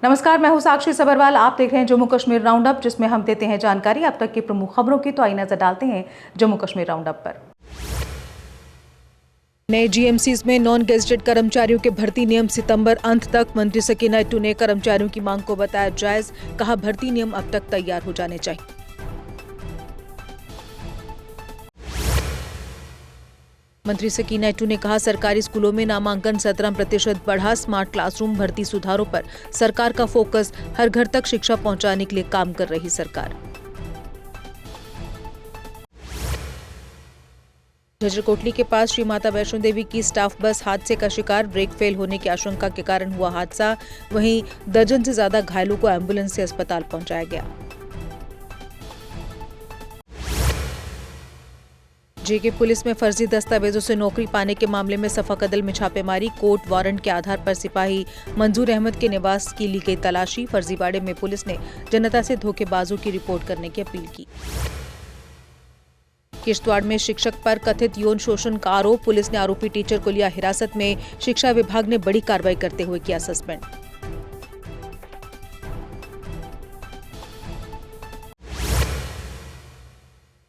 नमस्कार, मैं हूं साक्षी सबरवाल। आप देख रहे हैं जम्मू कश्मीर राउंड अप, जिसमें हम देते हैं जानकारी अब तक की प्रमुख खबरों की। तो आइए नजर डालते हैं जम्मू कश्मीर राउंड अप पर। नए जीएमसीज में नॉन गेजेटेड कर्मचारियों के भर्ती नियम सितंबर अंत तक। मंत्री सकीना इट्टू ने कर्मचारियों की मांग को बताया जायज, कहा भर्ती नियम अब तक तैयार हो जाने चाहिए। मंत्री सकीना इट्टू ने कहा सरकारी स्कूलों में नामांकन 17% बढ़ा। स्मार्ट क्लासरूम भर्ती सुधारों पर सरकार का फोकस। हर घर तक शिक्षा पहुंचाने के लिए काम कर रही सरकार। झज्जर कोटली के पास श्री माता वैष्णो देवी की स्टाफ बस हादसे का शिकार। ब्रेक फेल होने की आशंका के कारण हुआ हादसा। वहीं दर्जन से ज्यादा घायलों को एम्बुलेंस से अस्पताल पहुंचाया गया। जेके पुलिस में फर्जी दस्तावेजों से नौकरी पाने के मामले में सफाकदल में छापेमारी। कोर्ट वारंट के आधार पर सिपाही मंजूर अहमद के निवास की ली गई तलाशी। फर्जीवाड़े में पुलिस ने जनता से धोखेबाजों की रिपोर्ट करने की अपील की। किश्तवाड़ में शिक्षक पर कथित यौन शोषण का आरोप। पुलिस ने आरोपी टीचर को लिया हिरासत में। शिक्षा विभाग ने बड़ी कार्रवाई करते हुए किया सस्पेंड।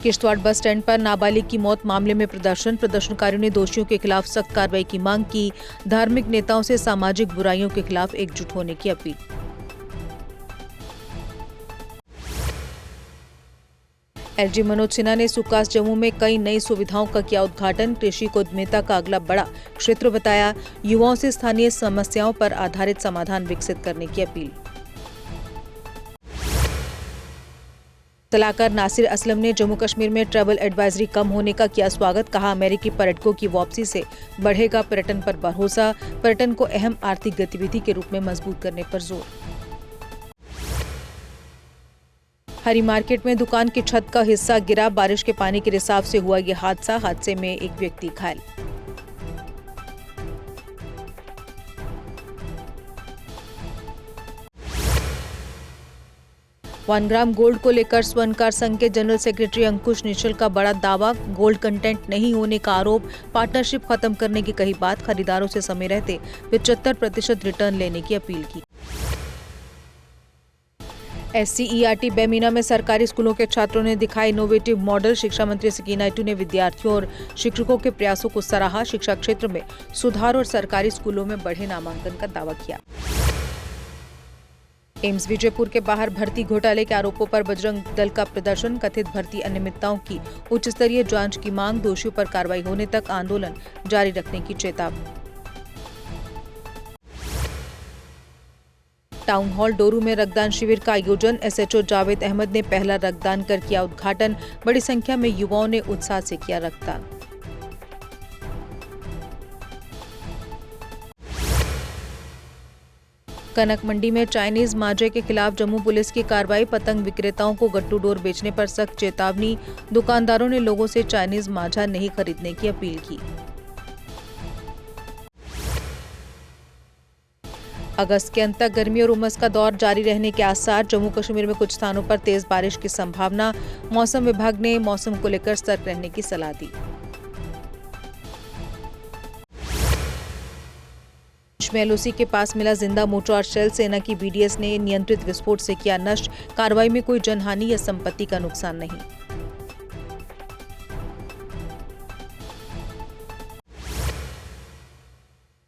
किश्तवाड़ बस स्टैंड पर नाबालिग की मौत मामले में प्रदर्शनकारियों ने दोषियों के खिलाफ सख्त कार्रवाई की मांग की। धार्मिक नेताओं से सामाजिक बुराइयों के खिलाफ एकजुट होने की अपील। एलजी मनोज सिन्हा ने सुकास जम्मू में कई नई सुविधाओं का किया उद्घाटन। कृषि को उद्यमिता का अगला बड़ा क्षेत्र बताया। युवाओं से स्थानीय समस्याओं पर आधारित समाधान विकसित करने की अपील। सलाहकार नासिर असलम ने जम्मू कश्मीर में ट्रैवल एडवाइजरी कम होने का किया स्वागत। कहा अमेरिकी पर्यटकों की वापसी से बढ़ेगा पर्यटन पर भरोसा। पर्यटन को अहम आर्थिक गतिविधि के रूप में मजबूत करने पर जोर। हरी मार्केट में दुकान की छत का हिस्सा गिरा। बारिश के पानी के रिसाव से हुआ यह हादसा। हादसे में एक व्यक्ति घायल। वन ग्राम गोल्ड को लेकर स्वर्णकार संघ के जनरल सेक्रेटरी अंकुश निश्चल का बड़ा दावा। गोल्ड कंटेंट नहीं होने का आरोप। पार्टनरशिप खत्म करने की कही बात। खरीदारों से समय रहते 75% रिटर्न लेने की अपील की। SCERT बेमीना में सरकारी स्कूलों के छात्रों ने दिखाया इनोवेटिव मॉडल। शिक्षा मंत्री सकीना इट्टू ने विद्यार्थियों और शिक्षकों के प्रयासों को सराहा। शिक्षा क्षेत्र में सुधार और सरकारी स्कूलों में बढ़े नामांकन का दावा किया। एम्स विजयपुर के बाहर भर्ती घोटाले के आरोपों पर बजरंग दल का प्रदर्शन। कथित भर्ती अनियमितताओं की उच्च स्तरीय जांच की मांग। दोषियों पर कार्रवाई होने तक आंदोलन जारी रखने की चेतावनी। टाउन हॉल डोरू में रक्तदान शिविर का आयोजन। SHO जावेद अहमद ने पहला रक्तदान कर किया उद्घाटन। बड़ी संख्या में युवाओं ने उत्साह से किया रक्तदान। कनक मंडी में चाइनीज मांझे के खिलाफ जम्मू पुलिस की कार्रवाई। पतंग विक्रेताओं को गट्टू डोर बेचने पर सख्त चेतावनी। दुकानदारों ने लोगों से चाइनीज मांझा नहीं खरीदने की अपील की। अगस्त के अंत तक गर्मी और उमस का दौर जारी रहने के आसार। जम्मू कश्मीर में कुछ स्थानों पर तेज बारिश की संभावना। मौसम विभाग ने मौसम को लेकर सतर्क रहने की सलाह दी। LOC के पास मिला जिंदा मोर्टार शेल। सेना की BDS ने नियंत्रित विस्फोट से किया नष्ट। कार्रवाई में कोई जनहानि या संपत्ति का नुकसान नहीं।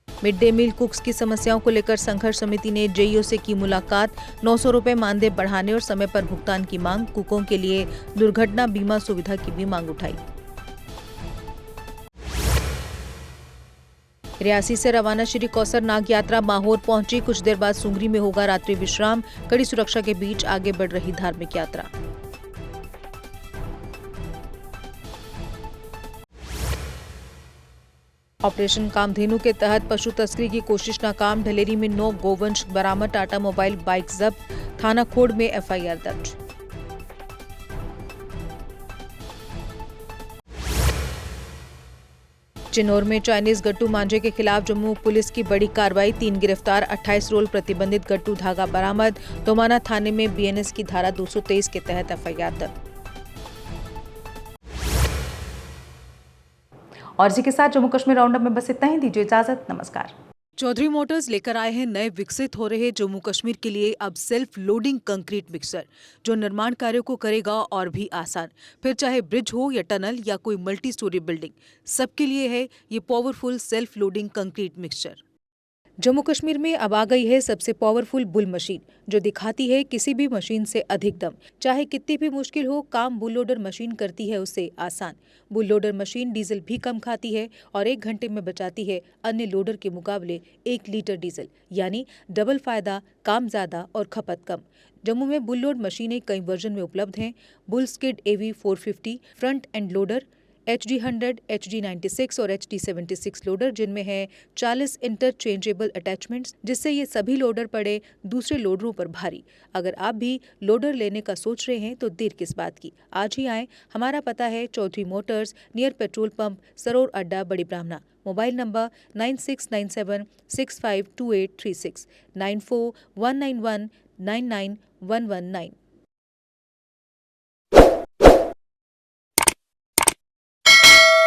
मिड डे मील कुक्स की समस्याओं को लेकर संघर्ष समिति ने JEO से की मुलाकात। 900 रुपए मानदेय बढ़ाने और समय पर भुगतान की मांग। कुकों के लिए दुर्घटना बीमा सुविधा की भी मांग उठाई। रियासी से रवाना श्री कौसर नाग यात्रा माहौर पहुंची। कुछ देर बाद सुंगरी में होगा रात्रि विश्राम। कड़ी सुरक्षा के बीच आगे बढ़ रही धार्मिक यात्रा। ऑपरेशन कामधेनु के तहत पशु तस्करी की कोशिश नाकाम। ढलेरी में 9 गोवंश बरामद। टाटा मोबाइल बाइक जब्त। थाना खोड़ में FIR दर्ज। चिन्नौर में चाइनीज गट्टू मांझे के खिलाफ जम्मू पुलिस की बड़ी कार्रवाई। 3 गिरफ्तार। 28 रोल प्रतिबंधित गट्टू धागा बरामद। दोमाना थाने में BNS की धारा 223 के तहत FIR दर्ज। और इसी के साथ जम्मू कश्मीर राउंड अप में बस इतना ही। दीजिए इजाजत। नमस्कार। चौधरी मोटर्स लेकर आए हैं नए विकसित हो रहे जम्मू कश्मीर के लिए अब सेल्फ लोडिंग कंक्रीट मिक्सर, जो निर्माण कार्यों को करेगा और भी आसान। फिर चाहे ब्रिज हो या टनल या कोई मल्टी स्टोरी बिल्डिंग, सबके लिए है ये powerful self loading concrete mixture. Jammu Kashmir में अब आ गई है सबसे पावरफुल बुल मशीन, जो दिखाती है किसी भी मशीन से अधिक दम। चाहे कितनी भी मुश्किल हो, काम बुल लोडर मशीन करती है उससे आसान। बुल लोडर मशीन डीजल भी कम खाती है और 1 घंटे में बचाती है अन्य लोडर के मुकाबले 1 लीटर डीजल, यानी डबल फायदा, काम ज्यादा और खपत कम। जम्मू में बुल लोड मशीनें कई वर्जन में उपलब्ध हैं। Bull skid AV 450 front end loader, HD 100, HD 96 और HD 76 लोडर, जिनमें है 40 इंटरचेंजेबल अटैचमेंट्स, जिससे ये सभी लोडर पड़े दूसरे लोडरों पर भारी। अगर आप भी लोडर लेने का सोच रहे हैं तो देर किस बात की, आज ही आएं। हमारा पता है Chaudhary Motors, near petrol pump, Saror Adda, Bari ब्राह्मणा। Mobile number 9697652836, 9419199119।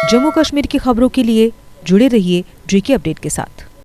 जम्मू कश्मीर की खबरों के लिए जुड़े रहिए JK अपडेट के साथ।